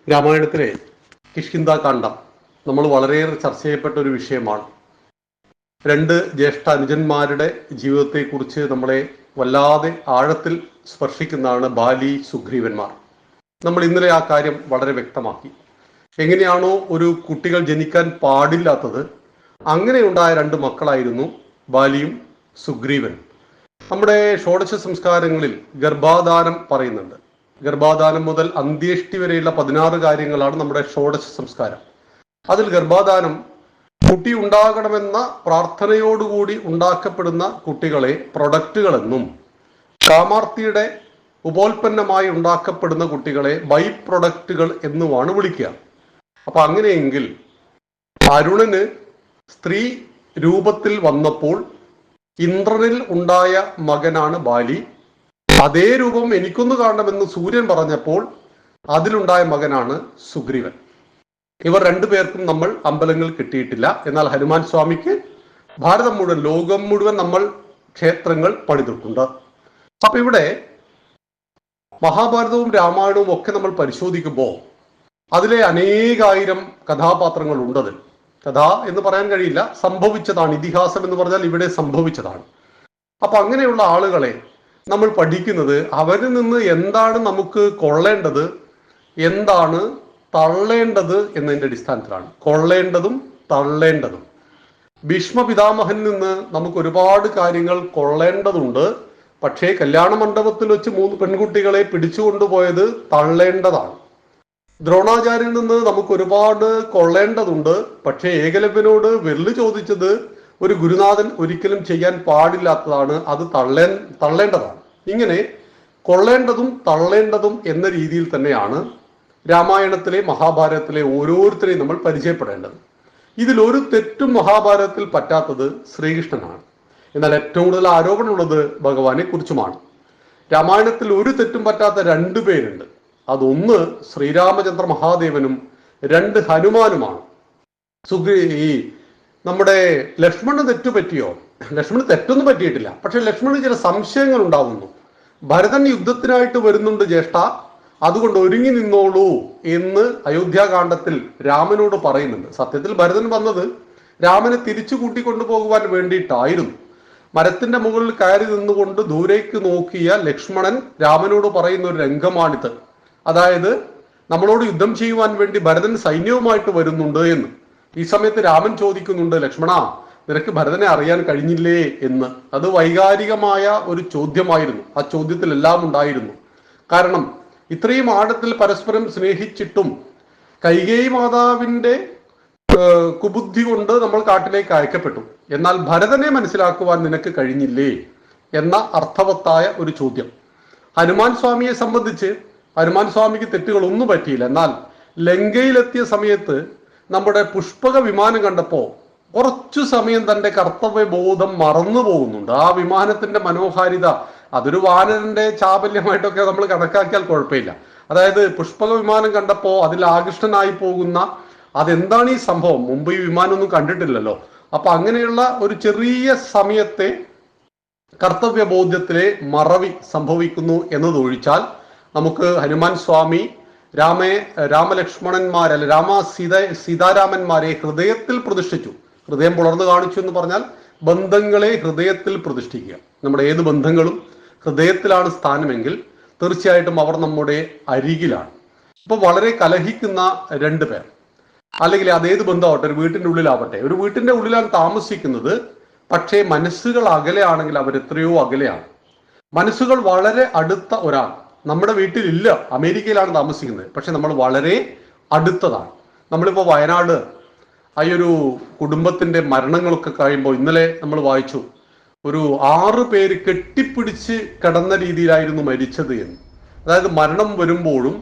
രാമായണത്തിലെ കിഷ്കിന്ധാകാന്ഡം നമ്മൾ വളരെയേറെ ചർച്ച ചെയ്യപ്പെട്ട ഒരു വിഷയമാണ്. രണ്ട് ജ്യേഷ്ഠ അനുജന്മാരുടെ ജീവിതത്തെക്കുറിച്ച് നമ്മളെ വല്ലാതെ ആഴത്തിൽ സ്പർശിക്കുന്നതാണ് ബാലി സുഗ്രീവന്മാർ. നമ്മൾ ഇന്നലെ ആ കാര്യം വളരെ വ്യക്തമാക്കി. എങ്ങനെയാണോ ഒരു കുട്ടികൾ ജനിക്കാൻ പാടില്ലാത്തത്, അങ്ങനെയുണ്ടായ രണ്ട് മക്കളായിരുന്നു ബാലിയും സുഗ്രീവൻ. നമ്മുടെ ഷോഡശ സംസ്കാരങ്ങളിൽ ഗർഭാധാനം പറയുന്നുണ്ട്. ഗർഭാധാനം മുതൽ അന്ത്യേഷ്ടി വരെയുള്ള 16 കാര്യങ്ങളാണ് നമ്മുടെ ഷോഡശ സംസ്കാരം. അതിൽ ഗർഭാധാനം കുട്ടി ഉണ്ടാകണമെന്ന പ്രാർത്ഥനയോടുകൂടി ഉണ്ടാക്കപ്പെടുന്ന കുട്ടികളെ പ്രൊഡക്റ്റുകളെന്നും, കാമാർത്തിയുടെ ഉപോൽപ്പന്നമായി ഉണ്ടാക്കപ്പെടുന്ന കുട്ടികളെ ബൈ പ്രൊഡക്റ്റുകൾ എന്നുമാണ് വിളിക്കുക. അപ്പൊ അങ്ങനെയെങ്കിൽ അരുണന് സ്ത്രീ രൂപത്തിൽ വന്നപ്പോൾ ഇന്ദ്രനിൽ ഉണ്ടായ മകനാണ് ബാലി. അതേ രൂപം എനിക്കൊന്ന് കാണണമെന്ന് സൂര്യൻ പറഞ്ഞപ്പോൾ അതിലുണ്ടായ മകനാണ് സുഗ്രീവൻ. ഇവർ രണ്ടുപേർക്കും നമ്മൾ അമ്പലങ്ങൾ കിട്ടിയിട്ടില്ല. എന്നാൽ ഹനുമാൻ സ്വാമിക്ക് ഭാരതം മുഴുവൻ, ലോകം മുഴുവൻ നമ്മൾ ക്ഷേത്രങ്ങൾ പണിതിട്ടുണ്ട്. അപ്പൊ ഇവിടെ മഹാഭാരതവും രാമായണവും ഒക്കെ നമ്മൾ പരിശോധിക്കുമ്പോൾ അതിലെ അനേകായിരം കഥാപാത്രങ്ങൾ ഉണ്ടതിൽ. കഥ എന്ന് പറയാൻ കഴിയില്ല, സംഭവിച്ചതാണ്. ഇതിഹാസം എന്ന് പറഞ്ഞാൽ ഇവിടെ സംഭവിച്ചതാണ്. അപ്പൊ അങ്ങനെയുള്ള ആളുകളെ നമ്മൾ പഠിക്കുന്നത് അവരിൽ നിന്ന് എന്താണ് നമുക്ക് കൊള്ളേണ്ടത്, എന്താണ് തള്ളേണ്ടത് എന്നതിൻ്റെ അടിസ്ഥാനത്തിലാണ്. കൊള്ളേണ്ടതും തള്ളേണ്ടതും. ഭീഷ്മ പിതാമഹനിൽ നിന്ന് നമുക്ക് ഒരുപാട് കാര്യങ്ങൾ കൊള്ളേണ്ടതുണ്ട്. പക്ഷേ കല്യാണ മണ്ഡപത്തിൽ വെച്ച് 3 പെൺകുട്ടികളെ പിടിച്ചുകൊണ്ടുപോയത് തള്ളേണ്ടതാണ്. ദ്രോണാചാര്യനിൽ നിന്ന് നമുക്ക് ഒരുപാട് കൊള്ളേണ്ടതുണ്ട്. പക്ഷേ ഏകലവ്യനോട് വെള്ളി ചോദിച്ചത് ഒരു ഗുരുനാഥൻ ഒരിക്കലും ചെയ്യാൻ പാടില്ലാത്തതാണ്. അത് തള്ളേണ്ടതാണ്. ഇങ്ങനെ കൊള്ളേണ്ടതും തള്ളേണ്ടതും എന്ന രീതിയിൽ തന്നെയാണ് രാമായണത്തിലെ മഹാഭാരതത്തിലെ ഓരോരുത്തരെയും നമ്മൾ പരിചയപ്പെടേണ്ടത്. ഇതിലൊരു തെറ്റും മഹാഭാരതത്തിൽ പറ്റാത്തത് ശ്രീകൃഷ്ണനാണ്. എന്നാൽ ഏറ്റവും കൂടുതൽ ആരോപണമുള്ളത് ഭഗവാനെ കുറിച്ചുമാണ്. രാമായണത്തിൽ ഒരു തെറ്റും പറ്റാത്ത 2 പേരുണ്ട്. അതൊന്ന് ശ്രീരാമചന്ദ്ര മഹാദേവനും 2 ഹനുമാനുമാണ്. നമ്മുടെ ലക്ഷ്മണന് തെറ്റുപറ്റിയോ? ലക്ഷ്മണന് തെറ്റൊന്നും പറ്റിയിട്ടില്ല. പക്ഷെ ലക്ഷ്മണന് ചില സംശയങ്ങൾ ഉണ്ടാവുന്നു. ഭരതൻ യുദ്ധത്തിനായിട്ട് വരുന്നുണ്ട് ജ്യേഷ്ഠ, അതുകൊണ്ട് ഒരുങ്ങി നിന്നോളൂ എന്ന് അയോധ്യാകാന്ഡത്തിൽ രാമനോട് പറയുന്നുണ്ട്. സത്യത്തിൽ ഭരതൻ വന്നത് രാമനെ തിരിച്ചു കൂട്ടിക്കൊണ്ടുപോകുവാൻ വേണ്ടിയിട്ടായിരുന്നു. മരത്തിന്റെ മുകളിൽ കയറി നിന്നുകൊണ്ട് ദൂരേക്ക് നോക്കിയ ലക്ഷ്മണൻ രാമനോട് പറയുന്ന ഒരു രംഗമാണിത്. അതായത് നമ്മളോട് യുദ്ധം ചെയ്യുവാൻ വേണ്ടി ഭരതൻ സൈന്യവുമായിട്ട് വരുന്നുണ്ട് എന്ന്. ഈ സമയത്ത് രാമൻ ചോദിക്കുന്നുണ്ട്, ലക്ഷ്മണ, നിനക്ക് ഭരതനെ അറിയാൻ കഴിഞ്ഞില്ലേ എന്ന്. അത് വൈകാരികമായ ഒരു ചോദ്യമായിരുന്നു. ആ ചോദ്യത്തിൽ എല്ലാം ഉണ്ടായിരുന്നു. കാരണം ഇത്രയും ആഴത്തിൽ പരസ്പരം സ്നേഹിച്ചിട്ടും കൈകേയി മാതാവിന്റെ കുബുദ്ധി കൊണ്ട് നമ്മൾ കാട്ടിലേക്ക് അയക്കപ്പെട്ടു. എന്നാൽ ഭരതനെ മനസ്സിലാക്കുവാൻ നിനക്ക് കഴിഞ്ഞില്ലേ എന്ന അർത്ഥവത്തായ ഒരു ചോദ്യം. ഹനുമാൻ സ്വാമിയെ സംബന്ധിച്ച് ഹനുമാൻ സ്വാമിക്ക് തെറ്റുകളൊന്നും പറ്റിയില്ല. എന്നാൽ ലങ്കയിലെത്തിയ സമയത്ത് നമ്മുടെ പുഷ്പക വിമാനം കണ്ടപ്പോൾ കുറച്ചു സമയം തന്റെ കർത്തവ്യബോധം മറന്നു പോകുന്നുണ്ട്. ആ വിമാനത്തിന്റെ മനോഹാരിത, അതൊരു വാനരന്റെ ചാബല്യമായിട്ടൊക്കെ നമ്മൾ കണക്കാക്കിയാൽ കുഴപ്പമില്ല. അതായത് പുഷ്പക വിമാനം കണ്ടപ്പോൾ അതിൽ ആകൃഷ്ടനായി പോകുന്ന, അതെന്താണ് ഈ സംഭവം, മുമ്പ് ഈ വിമാനമൊന്നും കണ്ടിട്ടില്ലല്ലോ. അപ്പൊ അങ്ങനെയുള്ള ഒരു ചെറിയ സമയത്തെ കർത്തവ്യബോധ്യത്തിലെ മറവി സംഭവിക്കുന്നു എന്നതൊഴിച്ചാൽ നമുക്ക് ഹനുമാൻ സ്വാമി രാമലക്ഷ്മണന്മാരല്ല സീതാരാമന്മാരെ ഹൃദയത്തിൽ പ്രതിഷ്ഠിച്ചു. ഹൃദയം പുലർന്നു കാണിച്ചു എന്ന് പറഞ്ഞാൽ ബന്ധങ്ങളെ ഹൃദയത്തിൽ പ്രതിഷ്ഠിക്കുക. നമ്മുടെ ഏത് ബന്ധങ്ങളും ഹൃദയത്തിലാണ് സ്ഥാനമെങ്കിൽ തീർച്ചയായിട്ടും അവർ നമ്മുടെ അരികിലാണ്. ഇപ്പൊ വളരെ കലഹിക്കുന്ന 2 പേർ, അല്ലെങ്കിൽ അതേത് ബന്ധമാവട്ടെ, ഒരു വീട്ടിന്റെ ഉള്ളിലാവട്ടെ, ഒരു വീട്ടിന്റെ ഉള്ളിലാണ് താമസിക്കുന്നത്. പക്ഷേ മനസ്സുകൾ അകലെയാണെങ്കിൽ അവരെത്രയോ അകലെയാണ്. മനസ്സുകൾ വളരെ അടുത്ത ഒരാൾ നമ്മുടെ വീട്ടിലില്ല, അമേരിക്കയിലാണ് താമസിക്കുന്നത്, പക്ഷെ നമ്മൾ വളരെ അടുത്തതാണ്. നമ്മളിപ്പോൾ വയനാട് ആ ഒരു കുടുംബത്തിന്റെ മരണങ്ങളൊക്കെ കഴിയുമ്പോൾ ഇന്നലെ നമ്മൾ വായിച്ചു, ഒരു 6 പേര് കെട്ടിപ്പിടിച്ച് കിടന്ന രീതിയിലായിരുന്നു മരിച്ചത് എന്ന്. അതായത് മരണം വരുമ്പോഴും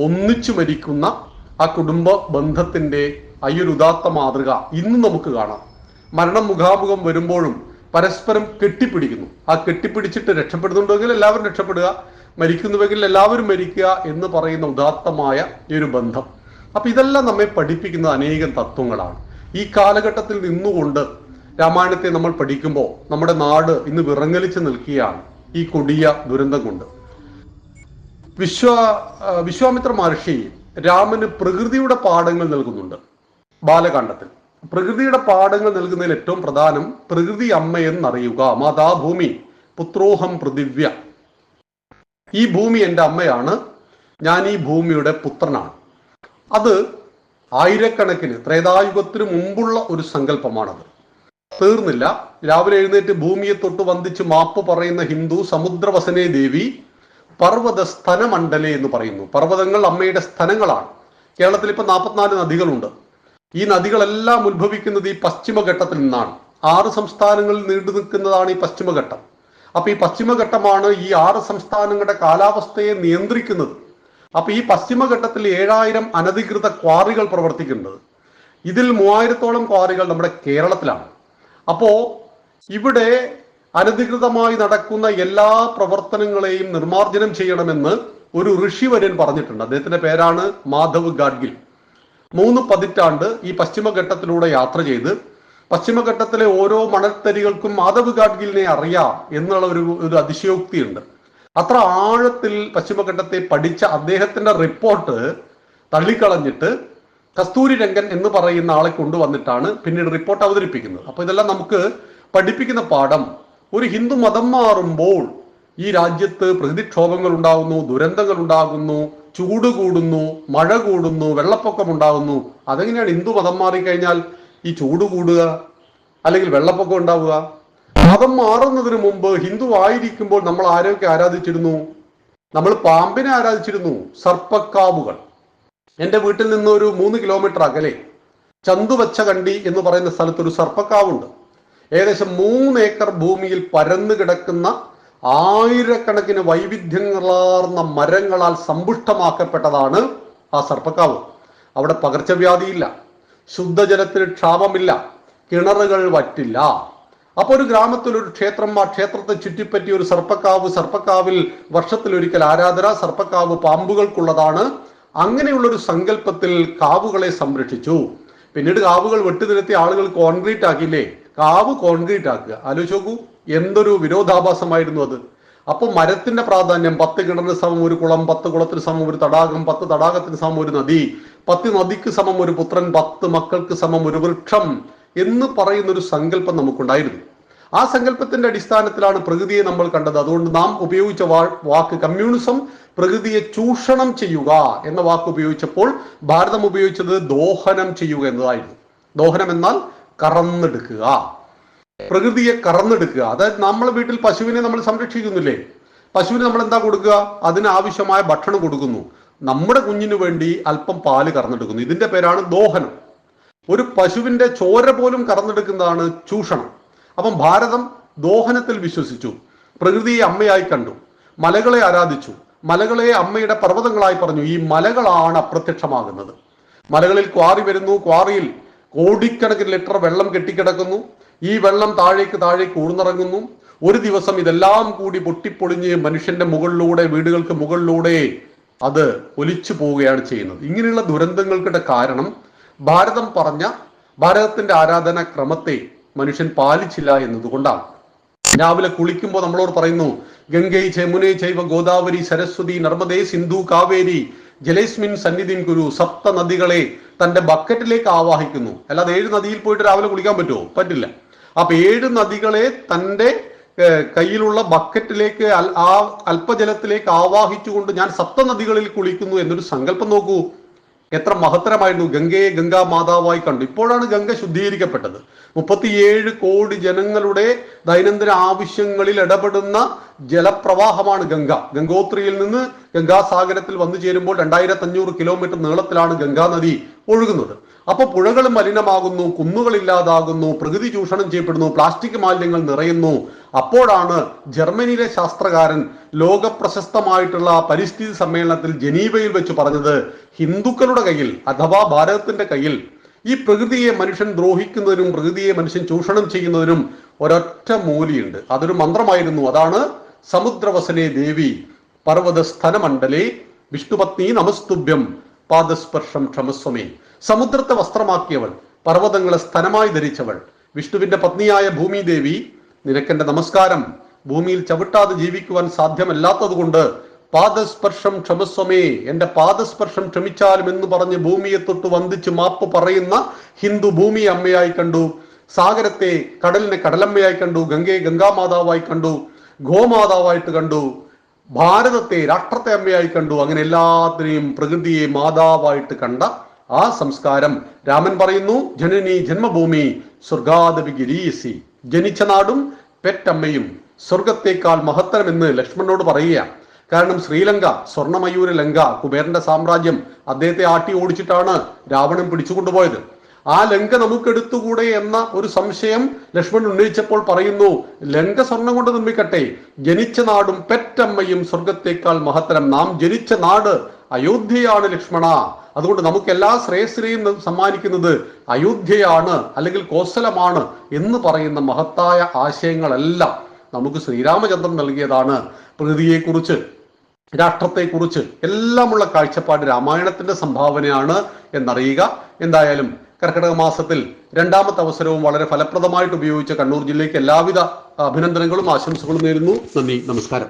ഒന്നിച്ചു മരിക്കുന്ന ആ കുടുംബ ബന്ധത്തിന്റെ ഈ ഒരു ഉദാത്ത മാതൃക ഇന്ന് നമുക്ക് കാണാം. മരണം മുഖാമുഖം വരുമ്പോഴും പരസ്പരം കെട്ടിപ്പിടിക്കുന്നു. ആ കെട്ടിപ്പിടിച്ചിട്ട് രക്ഷപ്പെടുന്നുണ്ടെങ്കിൽ എല്ലാവരും രക്ഷപ്പെടുക, മരിക്കുന്നുവെങ്കിൽ എല്ലാവരും മരിക്കുക എന്ന് പറയുന്ന ഉദാത്തമായ ഈ ഒരു ബന്ധം. അപ്പൊ ഇതെല്ലാം നമ്മെ പഠിപ്പിക്കുന്ന അനേകം തത്വങ്ങളാണ്. ഈ കാലഘട്ടത്തിൽ നിന്നുകൊണ്ട് രാമായണത്തെ നമ്മൾ പഠിക്കുമ്പോൾ നമ്മുടെ നാട് ഇന്ന് വിറങ്ങലിച്ച് നിൽക്കുകയാണ് ഈ കൊടിയ ദുരന്തം കൊണ്ട്. വിശ്വാമിത്ര മഹർഷി രാമന് പ്രകൃതിയുടെ പാഠങ്ങൾ നൽകുന്നുണ്ട്. ബാലകാണ്ഡത്തിൽ പ്രകൃതിയുടെ പാഠങ്ങൾ നൽകുന്നതിൽ ഏറ്റവും പ്രധാനം പ്രകൃതി അമ്മയെന്നറിയുക. മാതാഭൂമി പുത്രോഹം പൃഥിവ്യ. ഈ ഭൂമി എൻ്റെ അമ്മയാണ്, ഞാൻ ഈ ഭൂമിയുടെ പുത്രനാണ്. അത് ആയിരക്കണക്കിന് ത്രേതായുഗത്തിനു മുമ്പുള്ള ഒരു സങ്കല്പമാണത്. തീർന്നില്ല. രാവിലെ എഴുന്നേറ്റ് ഭൂമിയെ തൊട്ട് വന്ദിച്ച് മാപ്പ് പറയുന്ന ഹിന്ദു സമുദ്രവസനേ ദേവി പർവ്വത സ്തനമണ്ഡലെ എന്ന് പറയുന്നു. പർവ്വതങ്ങൾ അമ്മയുടെ സ്ഥനങ്ങളാണ്. കേരളത്തിൽ ഇപ്പൊ 44 നദികളുണ്ട്. ഈ നദികളെല്ലാം ഉത്ഭവിക്കുന്നത് ഈ പശ്ചിമഘട്ടത്തിൽ നിന്നാണ്. 6 സംസ്ഥാനങ്ങളിൽ നീണ്ടു നിൽക്കുന്നതാണ് ഈ പശ്ചിമഘട്ടം. അപ്പൊ ഈ പശ്ചിമഘട്ടമാണ് ഈ 6 സംസ്ഥാനങ്ങളുടെ കാലാവസ്ഥയെ നിയന്ത്രിക്കുന്നത്. അപ്പൊ ഈ പശ്ചിമഘട്ടത്തിൽ 7000 അനധികൃത ക്വാറികൾ പ്രവർത്തിക്കുന്നത്. ഇതിൽ 3000-ഓളം ക്വാറികൾ നമ്മുടെ കേരളത്തിലാണ്. അപ്പോ ഇവിടെ അനധികൃതമായി നടക്കുന്ന എല്ലാ പ്രവർത്തനങ്ങളെയും നിർമ്മാർജ്ജനം ചെയ്യണമെന്ന് ഒരു ഋഷിവര്യൻ പറഞ്ഞിട്ടുണ്ട്. അദ്ദേഹത്തിന്റെ പേരാണ് മാധവ് ഗാഡ്ഗിൽ. 3 പതിറ്റാണ്ട് ഈ പശ്ചിമഘട്ടത്തിലൂടെ യാത്ര ചെയ്ത് പശ്ചിമഘട്ടത്തിലെ ഓരോ മണൽത്തരികൾക്കും മാധവ് ഗാഡ്ഗിലിനെ അറിയാം എന്നുള്ള ഒരു അതിശയോക്തിയുണ്ട്. അത്ര ആഴത്തിൽ പശ്ചിമഘട്ടത്തെ പഠിച്ച അദ്ദേഹത്തിന്റെ റിപ്പോർട്ട് തള്ളിക്കളഞ്ഞിട്ട് കസ്തൂരി രംഗൻ എന്ന് പറയുന്ന ആളെ കൊണ്ടുവന്നിട്ടാണ് പിന്നീട് റിപ്പോർട്ട് അവതരിപ്പിക്കുന്നത്. അപ്പൊ ഇതെല്ലാം നമുക്ക് പഠിപ്പിക്കുന്ന പാഠം, ഒരു ഹിന്ദു മതം മാറുമ്പോൾ ഈ രാജ്യത്ത് പ്രകൃതിക്ഷോഭങ്ങൾ ഉണ്ടാകുന്നു, ദുരന്തങ്ങൾ ഉണ്ടാകുന്നു, ചൂട് കൂടുന്നു, മഴ കൂടുന്നു, വെള്ളപ്പൊക്കം ഉണ്ടാകുന്നു. അതെങ്ങനെയാണ് ഹിന്ദു മതം മാറിക്കഴിഞ്ഞാൽ ഈ ചൂട് കൂടുക അല്ലെങ്കിൽ വെള്ളപ്പൊക്കം ഉണ്ടാവുക? മതം മാറുന്നതിന് മുമ്പ് ഹിന്ദു ആയിരിക്കുമ്പോൾ നമ്മൾ ആരൊക്കെ ആരാധിച്ചിരുന്നു? നമ്മൾ പാമ്പിനെ ആരാധിച്ചിരുന്നു, സർപ്പക്കാവുകൾ. എൻ്റെ വീട്ടിൽ നിന്ന് ഒരു 3 കിലോമീറ്റർ അകലെ ചന്തുവച്ചകണ്ടി എന്ന് പറയുന്ന സ്ഥലത്ത് ഒരു സർപ്പക്കാവുണ്ട്. ഏകദേശം 3 ഏക്കർ ഭൂമിയിൽ പരന്നു കിടക്കുന്ന ആയിരക്കണക്കിന് വൈവിധ്യങ്ങളാർന്ന മരങ്ങളാൽ സമ്പുഷ്ടമാക്കപ്പെട്ടതാണ് ആ സർപ്പക്കാവ്. അവിടെ പകർച്ചവ്യാധിയില്ല, ശുദ്ധജലത്തിന് ക്ഷാമമില്ല, കിണറുകൾ വറ്റില്ല. അപ്പൊ ഒരു ഗ്രാമത്തിൽ ഒരു ക്ഷേത്രം, ആ ക്ഷേത്രത്തെ ചുറ്റിപ്പറ്റി ഒരു സർപ്പക്കാവ്, സർപ്പക്കാവിൽ വർഷത്തിലൊരിക്കൽ ആരാധന, സർപ്പക്കാവ് പാമ്പുകൾക്കുള്ളതാണ്. അങ്ങനെയുള്ളൊരു സങ്കല്പത്തിൽ കാവുകളെ സംരക്ഷിച്ചു. പിന്നീട് കാവുകൾ വെട്ടിനിരത്തി ആളുകൾ കോൺക്രീറ്റ് ആക്കിയില്ലേ? കാവ് കോൺക്രീറ്റ് ആക്കുക, ആലോചിച്ച് നോക്കൂ, എന്തൊരു വിരോധാഭാസമായിരുന്നു അത്. അപ്പൊ മരത്തിന്റെ പ്രാധാന്യം, 10 കിണറിന് സമം ഒരു കുളം, 10 കുളത്തിന് സമം ഒരു തടാകം, 10 തടാകത്തിന് സമം ഒരു നദി, 10 നദിക്ക് സമം ഒരു പുത്രൻ, 10 മക്കൾക്ക് സമം ഒരു വൃക്ഷം എന്ന് പറയുന്ന ഒരു സങ്കല്പം നമുക്കുണ്ടായിരുന്നു. ആ സങ്കല്പത്തിന്റെ അടിസ്ഥാനത്തിലാണ് പ്രകൃതിയെ നമ്മൾ കണ്ടത്. അതുകൊണ്ട് നാം ഉപയോഗിച്ച വാക്ക് കമ്മ്യൂണിസം, പ്രകൃതിയെ ചൂഷണം ചെയ്യുക എന്ന വാക്ക് ഉപയോഗിച്ചപ്പോൾ ഭാരതം ഉപയോഗിച്ചത് ദോഹനം ചെയ്യുക എന്നതായിരുന്നു. ദോഹനം എന്നാൽ കറന്നെടുക്കുക, പ്രകൃതിയെ കറന്നെടുക്കുക. അതായത് നമ്മളെ വീട്ടിൽ പശുവിനെ നമ്മൾ സംരക്ഷിക്കുന്നില്ലേ? പശുവിന് നമ്മൾ എന്താ കൊടുക്കുക? അതിന് ആവശ്യമായ ഭക്ഷണം കൊടുക്കുന്നു. നമ്മുടെ കുഞ്ഞിനു വേണ്ടി അല്പം പാല് കറന്നെടുക്കുന്നു. ഇതിന്റെ പേരാണ് ദോഹനം. ഒരു പശുവിന്റെ ചോര പോലും കറന്നെടുക്കുന്നതാണ് ചൂഷണം. അപ്പം ഭാരതം ദോഹനത്തിൽ വിശ്വസിച്ചു, പ്രകൃതിയെ അമ്മയായി കണ്ടു, മലകളെ ആരാധിച്ചു, മലകളെ അമ്മയുടെ പർവ്വതങ്ങളായി പറഞ്ഞു. ഈ മലകളാണ് അപ്രത്യക്ഷമാകുന്നത്. മലകളിൽ ക്വാറി വരുന്നു, ക്വാറിയിൽ കോടിക്കണക്കിന് ലിറ്റർ വെള്ളം കെട്ടിക്കിടക്കുന്നു. ഈ വെള്ളം താഴേക്ക് ഊർന്നിറങ്ങുന്നു. ഒരു ദിവസം ഇതെല്ലാം കൂടി പൊട്ടിപ്പൊളിഞ്ഞ് മനുഷ്യന്റെ മുകളിലൂടെ, വീടുകൾക്ക് മുകളിലൂടെ അത് ഒലിച്ചു പോവുകയാണ് ചെയ്യുന്നത്. ഇങ്ങനെയുള്ള ദുരന്തങ്ങൾക്കിടെ കാരണം ഭാരതം പറഞ്ഞ ഭാരതത്തിന്റെ ആരാധനാ ക്രമത്തെ മനുഷ്യൻ പാലിച്ചില്ല എന്നതുകൊണ്ടാണ്. രാവിലെ കുളിക്കുമ്പോൾ നമ്മളോട് പറയുന്നു, ഗംഗൈ യമുനൈ ചൈവ ഗോദാവരി സരസ്വതി നർമ്മദേ സിന്ധു കാവേരി ജലേസ്മിൻ സന്നിധിൻ കുരു. 7 നദികളെ തന്റെ ബക്കറ്റിലേക്ക് ആവാഹിക്കുന്നു. അല്ലാതെ 7 നദിയിൽ പോയിട്ട് രാവിലെ കുളിക്കാൻ പറ്റുമോ? പറ്റില്ല. അപ്പൊ 7 നദികളെ തന്റെ കയ്യിലുള്ള ബക്കറ്റിലേക്ക്, ആ അല്പജലത്തിലേക്ക് ആവാഹിച്ചുകൊണ്ട് ഞാൻ 7 നദികളിൽ കുളിക്കുന്നു എന്നൊരു സങ്കല്പം നോക്കൂ. എത്ര മഹത്തരമായിരുന്നു. ഗംഗയെ ഗംഗാ മാതാവായി കണ്ടു. ഇപ്പോഴാണ് ഗംഗ ശുദ്ധീകരിക്കപ്പെട്ടത്. 37 കോടി ജനങ്ങളുടെ ദൈനംദിന ആവശ്യങ്ങളിൽ ഇടപെടുന്ന ജലപ്രവാഹമാണ് ഗംഗ. ഗംഗോത്രിയിൽ നിന്ന് ഗംഗാസാഗരത്തിൽ വന്നു ചേരുമ്പോൾ 2500 കിലോമീറ്റർ നീളത്തിലാണ് ഗംഗാ നദി ഒഴുകുന്നത്. അപ്പൊ പുഴകൾ മലിനമാകുന്നു, കുന്നുകൾ ഇല്ലാതാകുന്നു, പ്രകൃതി ചൂഷണം ചെയ്യപ്പെടുന്നു, പ്ലാസ്റ്റിക് മാലിന്യങ്ങൾ നിറയുന്നു. അപ്പോഴാണ് ജർമ്മനിയിലെ ശാസ്ത്രകാരൻ ലോക പ്രശസ്തമായിട്ടുള്ള പരിസ്ഥിതി സമ്മേളനത്തിൽ ജനീവയിൽ വെച്ച് പറഞ്ഞത്, ഹിന്ദുക്കളുടെ കയ്യിൽ അഥവാ ഭാരതത്തിന്റെ കയ്യിൽ ഈ പ്രകൃതിയെ മനുഷ്യൻ ദ്രോഹിക്കുന്നതിനും പ്രകൃതിയെ മനുഷ്യൻ ചൂഷണം ചെയ്യുന്നതിനും ഒരൊറ്റ മൂലിയുണ്ട്. അതൊരു മന്ത്രമായിരുന്നു. അതാണ് സമുദ്രവസനേ ദേവി പർവ്വത സ്ഥനമണ്ഡലേ വിഷ്ണുപത്നി നമസ്തുഭ്യം പാദസ്പർശം ക്ഷമസ്വമേ. സമുദ്രത്തെ വസ്ത്രമാക്കിയവൾ, പർവ്വതങ്ങളെ സ്ഥനമായി ധരിച്ചവൾ, വിഷ്ണുവിന്റെ പത്നിയായ ഭൂമിദേവി, നിനക്കെന്റെ നമസ്കാരം. ഭൂമിയിൽ ചവിട്ടാതെ ജീവിക്കുവാൻ സാധ്യമല്ലാത്തത് കൊണ്ട് പാദസ്പർശം ക്ഷമസ്വമേ, എന്റെ പാദസ്പർശം ക്ഷമിച്ചാലും എന്ന് പറഞ്ഞ് ഭൂമിയെ തൊട്ട് വന്ദിച്ച് മാപ്പ് പറയുന്ന ഹിന്ദു ഭൂമിയെ അമ്മയായി കണ്ടു, സാഗരത്തെ കടലിനെ കടലമ്മയായി കണ്ടു, ഗംഗയെ ഗംഗാമാതാവായി കണ്ടു, ഗോമാതാവായിട്ട് കണ്ടു, ഭാരതത്തെ രാഷ്ട്രത്തെ അമ്മയായി കണ്ടു. അങ്ങനെ എല്ലാത്തിനെയും പ്രകൃതിയെ മാതാവായിട്ട് കണ്ട ആ സംസ്കാരം രാമൻ പറയുന്നു, ജനനി ജന്മഭൂമി സ്വർഗാദപി ഗിരീയസി, ജനിച്ച നാടും പെറ്റമ്മയും സ്വർഗത്തേക്കാൾ മഹത്തരമെന്ന് ലക്ഷ്മണനോട് പറയുക. കാരണം ശ്രീലങ്ക, സ്വർണ്ണമയൂര ലങ്ക, കുബേരന്റെ സാമ്രാജ്യം, അദ്ദേഹത്തെ ആട്ടി ഓടിച്ചിട്ടാണ് രാവണൻ പിടിച്ചുകൊണ്ടുപോയത്. ആ ലങ്ക നമുക്ക് എടുത്തുകൂടെ എന്ന ഒരു സംശയം ലക്ഷ്മണൻ ഉന്നയിച്ചപ്പോൾ പറയുന്നു, ലങ്ക സ്വർണം കൊണ്ട് നിർമ്മിക്കട്ടെ, ജനിച്ച നാടും പെറ്റമ്മയും സ്വർഗത്തേക്കാൾ മഹത്തരം. നാം ജനിച്ച നാട് അയോധ്യയാണ് ലക്ഷ്മണ, അതുകൊണ്ട് നമുക്ക് എല്ലാ ശ്രേയസ്സിനെയും സമ്മാനിക്കുന്നത് അയോധ്യയാണ് അല്ലെങ്കിൽ കോസലമാണ് എന്ന് പറയുന്ന മഹത്തായ ആശയങ്ങളെല്ലാം നമുക്ക് ശ്രീരാമചന്ദ്രൻ നൽകിയതാണ്. പ്രകൃതിയെക്കുറിച്ച്, രാഷ്ട്രത്തെക്കുറിച്ച് എല്ലാമുള്ള കാഴ്ചപ്പാട് രാമായണത്തിന്റെ സംഭാവനയാണ് എന്നറിയുക. എന്തായാലും കർക്കിടക മാസത്തിൽ രണ്ടാമത്തെ അവസരവും വളരെ ഫലപ്രദമായിട്ട് ഉപയോഗിച്ച കണ്ണൂർ ജില്ലയ്ക്ക് എല്ലാവിധ അഭിനന്ദനങ്ങളും ആശംസകളും നേരുന്നു. നന്ദി, നമസ്കാരം.